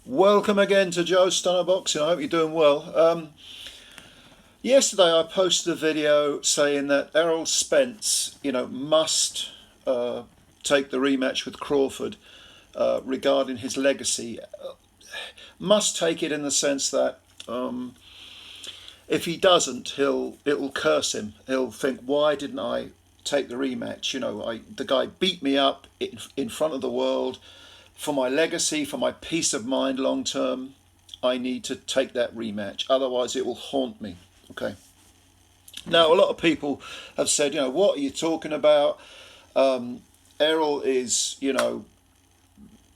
Welcome again to Joe Stunner Boxing. I hope you're doing well. Yesterday I posted a video saying that Errol Spence, must take the rematch with Crawford regarding his legacy. Must take it in the sense that if he doesn't, it'll curse him. He'll think, why didn't I take the rematch? The guy beat me up in front of the world. For my legacy, for my peace of mind long term, I need to take that rematch. Otherwise, it will haunt me. Okay. Now, a lot of people have said, what are you talking about? Errol is,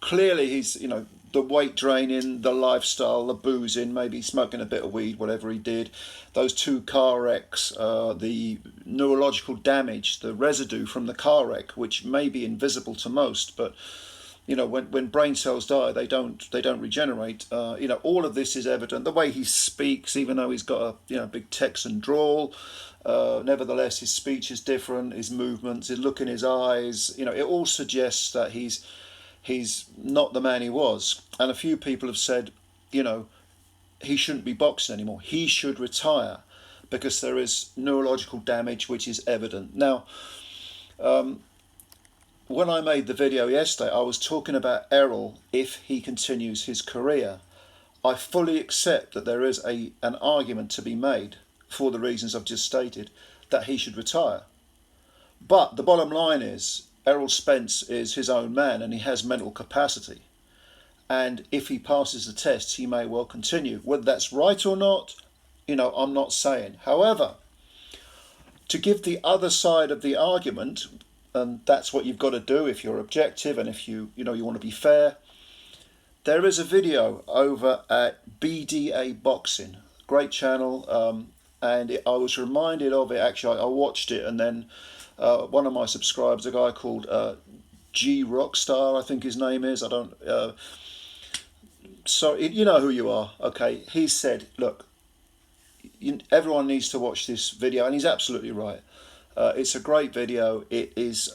clearly he's, the weight draining, the lifestyle, the boozing, maybe smoking a bit of weed, whatever he did. Those 2 car wrecks, the neurological damage, the residue from the car wreck, which may be invisible to most, but when brain cells die, they don't regenerate. All of this is evident. The way he speaks, even though he's got a big Texan drawl, nevertheless his speech is different. His movements, his look in his eyes, it all suggests that he's not the man he was. And a few people have said, he shouldn't be boxing anymore. He should retire because there is neurological damage which is evident. Now, when I made the video yesterday, I was talking about Errol if he continues his career. I fully accept that there is an argument to be made, for the reasons I've just stated, that he should retire. But the bottom line is, Errol Spence is his own man and he has mental capacity. And if he passes the tests, he may well continue. Whether that's right or not, I'm not saying. However, to give the other side of the argument, and that's what you've got to do if you're objective and if you want to be fair. There is a video over at BDA Boxing, great channel, and I was reminded of it. Actually, I watched it, and then one of my subscribers, a guy called G Rockstar, I think his name is. I don't. So you know who you are, okay? He said, "Look, everyone needs to watch this video," and he's absolutely right. It's a great video. It is,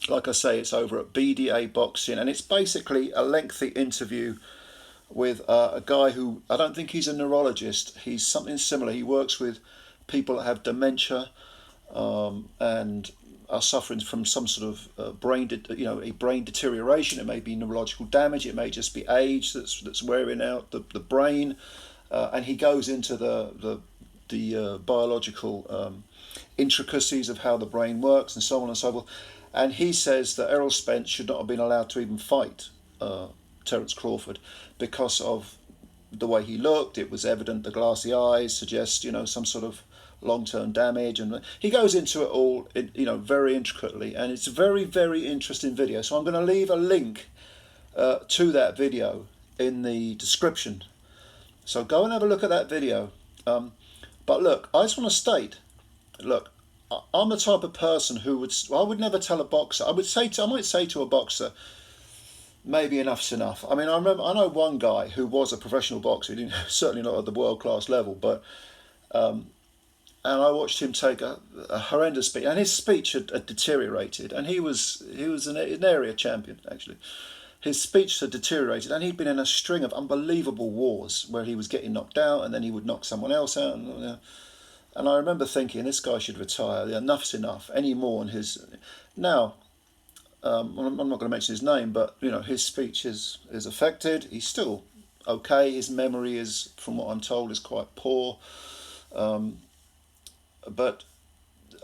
like I say, it's over at BDA Boxing, and it's basically a lengthy interview with a guy who, I don't think he's a neurologist. He's something similar. He works with people that have dementia and are suffering from some sort of brain deterioration. It may be neurological damage. It may just be age that's wearing out the brain, and he goes into the biological intricacies of how the brain works and so on and so forth. And he says that Errol Spence should not have been allowed to even fight Terence Crawford because of the way he looked. It was evident the glassy eyes suggest some sort of long-term damage, and he goes into it all very intricately, and it's a very, very interesting video. So I'm going to leave a link to that video in the description, so go and have a look at that video. But look, I just want to state, look, I'm the type of person who I would never tell a boxer. I might say to a boxer, maybe enough's enough. I mean, I know one guy who was a professional boxer, certainly not at the world-class level, but and I watched him take a horrendous beat, and his speech had deteriorated, and he was an area champion, actually. His speech had deteriorated, and he'd been in a string of unbelievable wars where he was getting knocked out, and then he would knock someone else out. And I remember thinking, this guy should retire. Enough's enough. Any more on his... Now, I'm not going to mention his name, but his speech is affected. He's still okay. His memory is, from what I'm told, is quite poor. But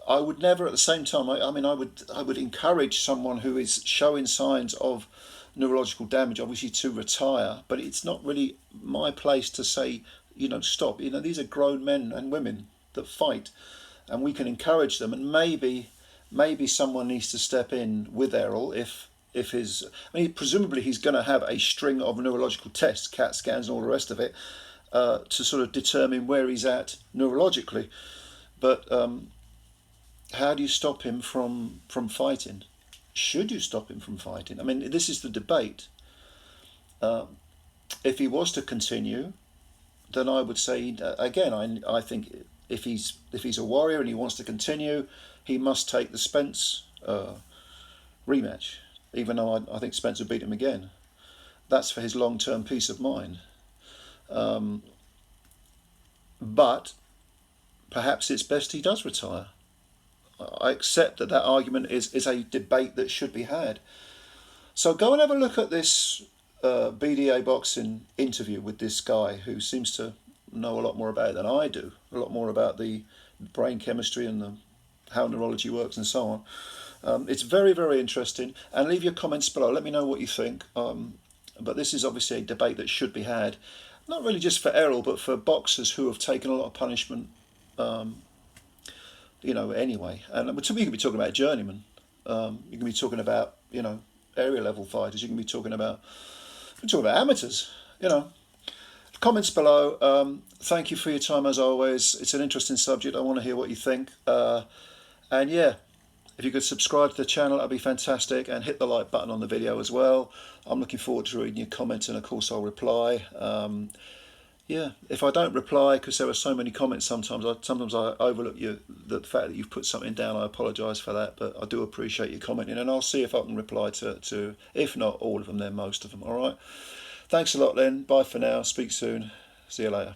I would never, at the same time, I would encourage someone who is showing signs of neurological damage, obviously, to retire. But it's not really my place to say, stop. These are grown men and women that fight, and we can encourage them. And maybe someone needs to step in with Errol if presumably he's going to have a string of neurological tests, CAT scans and all the rest of it, to sort of determine where he's at neurologically. But how do you stop him from fighting? Should you stop him from fighting? I mean, this is the debate. If he was to continue, then I would say, again, I think if he's a warrior and he wants to continue, he must take the Spence rematch, even though I think Spence would beat him again. that's for his long-term peace of mind. But perhaps it's best he does retire. I accept that that argument is a debate that should be had. So go and have a look at this BDA Boxing interview with this guy who seems to know a lot more about it than I do, a lot more about the brain chemistry and how neurology works and so on. It's very, very interesting. And leave your comments below. Let me know what you think. But this is obviously a debate that should be had, not really just for Errol, but for boxers who have taken a lot of punishment, anyway. And you can be talking about journeymen. You can be talking about, area level fighters. You can be talking about amateurs, Comments below. Thank you for your time as always. It's an interesting subject. I want to hear what you think. And yeah, if you could subscribe to the channel, that'd be fantastic. And hit the like button on the video as well. I'm looking forward to reading your comments, and of course I'll reply. Yeah, if I don't reply, because there are so many comments sometimes I overlook the fact that you've put something down. I apologise for that, but I do appreciate you commenting, and I'll see if I can reply to if not all of them, then most of them. All right. Thanks a lot then. Bye for now. Speak soon. See you later.